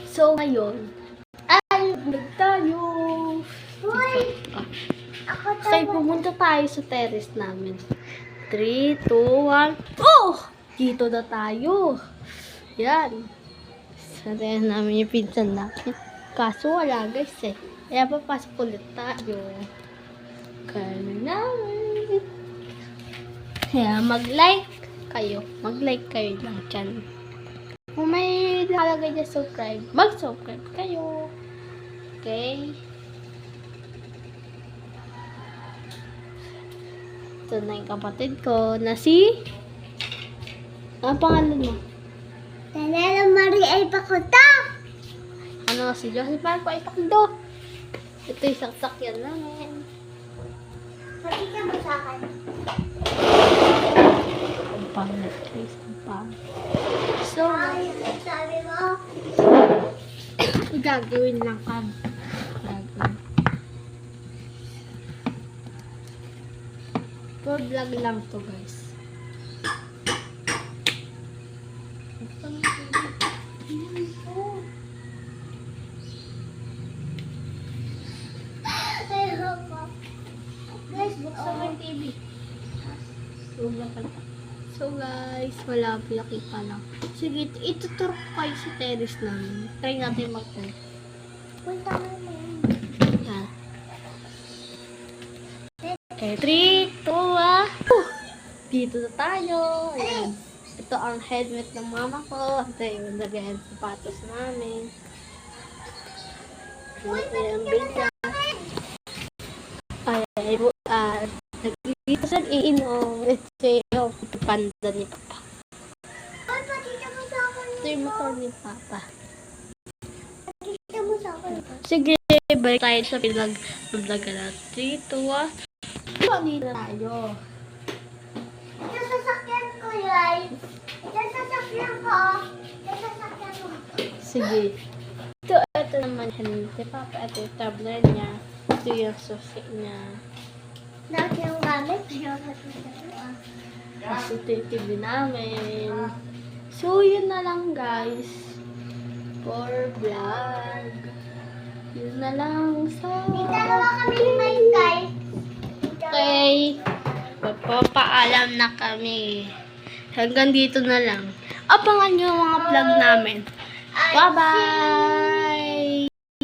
So, ngayon, ay, vlog tayo. Okay, pumunta tayo sa terrace namin. 3, 2, 1. Oh! Dito na tayo. Yan. Sa terrace namin yung pinsan namin. Kaso wala guys eh. Kaya papasok ulit tayo. Kaya namin. Kaya mag-like kayo. Mag-like kayo lang dyan. Kung may lalagay dyan subscribe, mag-subscribe kayo. Okay? Ito na yung kapatid ko na si... Ano pangalan mo? Tanela Marie ay pakuta. Ano si Joseph Marco ay pakdo. Ito yung sakyan namin. Pakita mo sa akin. Ang pangit guys. Ang pangit. So, Ay, sabi mo. gagawin lang kami. Gagawin. For vlog lang to guys. Guys, buksan mo yung TV. So guys, wala laki pa lang. Sige, ituturo ko kayo sa terrace namin. Try natin mag-try. Punta mo na yun. Yan. Okay, 3, 2, 1. Dito na tayo. Ayan. Ito ang helmet ng mama ko. Ito yung lagayan sapatos namin. Ito yung bilya. Ay, dito sa iinom. Ito yung panda ni Papa. Ay, pakita mo sa akin. Ito yung motor ni Papa. Pakita mo sa akin. Sige, balik tayo sa vlog na. 3, 2, 1. Dito tayo. Ito sasakyan ko, guys. Ito sasakyan ko. Ito sasakyan ko. Sige. Ito naman helmet ni Papa. Ito yung tablet niya. Ito yung susi niya. Lahat yung gamit. Tapos ito yung TV namin. So, yun na lang guys. For vlog. Yun na lang. So, May dalawa kami may guys. okay. Magpapaalam na kami. Hanggang dito na lang. Abangan nyo ang mga vlog namin. Bye-bye!